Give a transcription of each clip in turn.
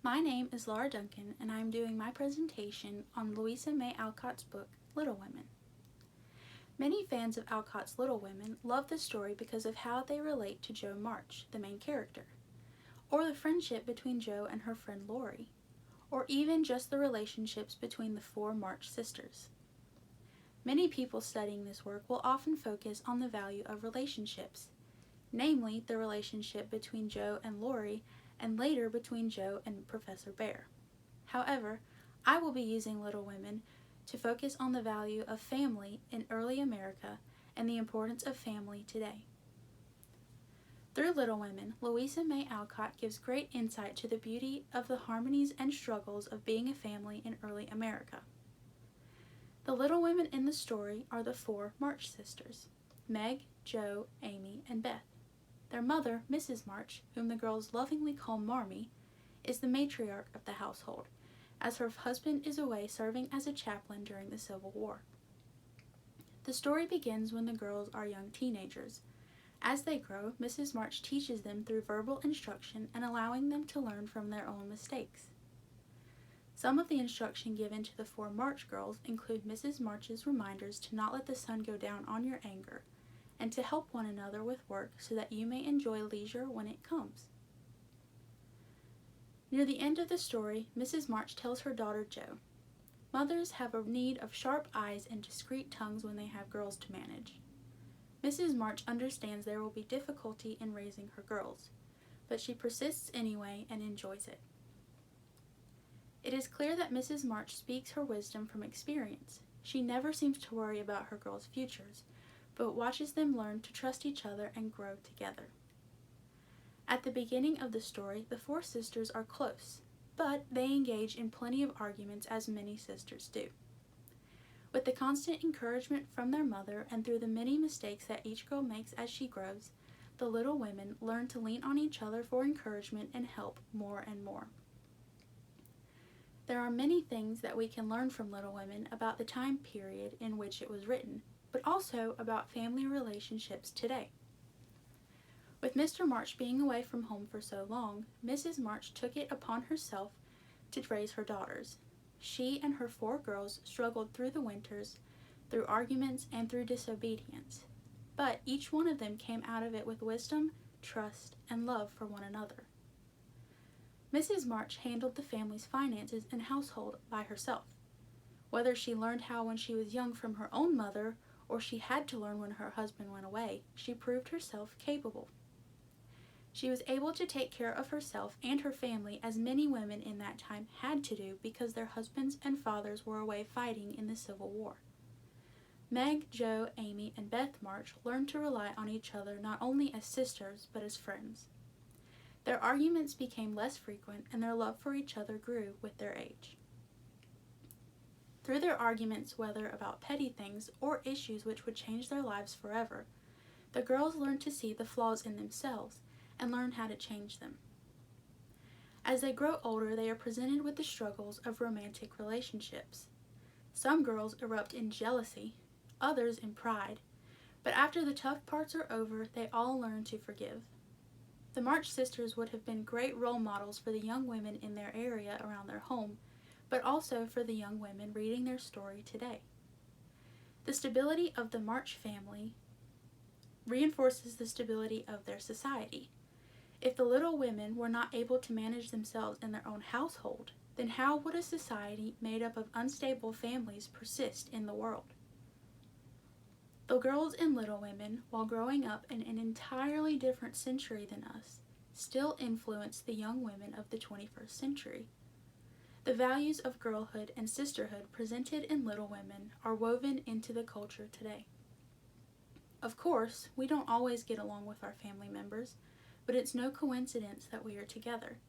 My name is Laura Duncan, and I am doing my presentation on Louisa May Alcott's book, Little Women. Many fans of Alcott's Little Women love the story because of how they relate to Jo March, the main character, or the friendship between Jo and her friend Laurie, or even just the relationships between the four March sisters. Many people studying this work will often focus on the value of relationships, namely the relationship between Jo and Laurie, and later between Jo and Professor Bear. However, I will be using Little Women to focus on the value of family in early America and the importance of family today. Through Little Women, Louisa May Alcott gives great insight to the beauty of the harmonies and struggles of being a family in early America. The Little Women in the story are the four March sisters, Meg, Jo, Amy, and Beth. Their mother, Mrs. March, whom the girls lovingly call Marmee, is the matriarch of the household, as her husband is away serving as a chaplain during the Civil War. The story begins when the girls are young teenagers. As they grow, Mrs. March teaches them through verbal instruction and allowing them to learn from their own mistakes. Some of the instruction given to the four March girls include Mrs. March's reminders to not let the sun go down on your anger, and to help one another with work so that you may enjoy leisure when it comes. Near the end of the story, Mrs. March tells her daughter Jo, "Mothers have a need of sharp eyes and discreet tongues when they have girls to manage." Mrs. March understands there will be difficulty in raising her girls, but she persists anyway and enjoys it. It is clear that Mrs. March speaks her wisdom from experience. She never seems to worry about her girls' futures, but watches them learn to trust each other and grow together. At the beginning of the story, the four sisters are close, but they engage in plenty of arguments as many sisters do. With the constant encouragement from their mother and through the many mistakes that each girl makes as she grows, the Little Women learn to lean on each other for encouragement and help more and more. There are many things that we can learn from Little Women about the time period in which it was written, but also about family relationships today. With Mr. March being away from home for so long, Mrs. March took it upon herself to raise her daughters. She and her four girls struggled through the winters, through arguments, and through disobedience, but each one of them came out of it with wisdom, trust, and love for one another. Mrs. March handled the family's finances and household by herself. Whether she learned how when she was young from her own mother, or she had to learn when her husband went away, she proved herself capable. She was able to take care of herself and her family as many women in that time had to do because their husbands and fathers were away fighting in the Civil War. Meg, Jo, Amy, and Beth March learned to rely on each other not only as sisters but as friends. Their arguments became less frequent and their love for each other grew with their age. Through their arguments, whether about petty things or issues which would change their lives forever, the girls learned to see the flaws in themselves and learn how to change them. As they grow older, they are presented with the struggles of romantic relationships. Some girls erupt in jealousy, others in pride, but after the tough parts are over, they all learn to forgive. The March sisters would have been great role models for the young women in their area around their home, but also for the young women reading their story today. The stability of the March family reinforces the stability of their society. If the Little Women were not able to manage themselves in their own household, then how would a society made up of unstable families persist in the world? The girls in Little Women, while growing up in an entirely different century than us, still influence the young women of the 21st century. The values of girlhood and sisterhood presented in Little Women are woven into the culture today. Of course, we don't always get along with our family members, but it's no coincidence that we are together.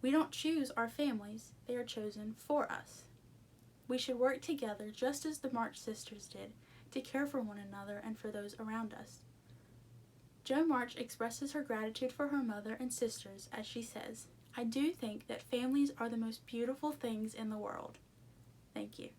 We don't choose our families, they are chosen for us. We should work together just as the March sisters did to care for one another and for those around us. Jo March expresses her gratitude for her mother and sisters as she says, "I do think that families are the most beautiful things in the world." Thank you.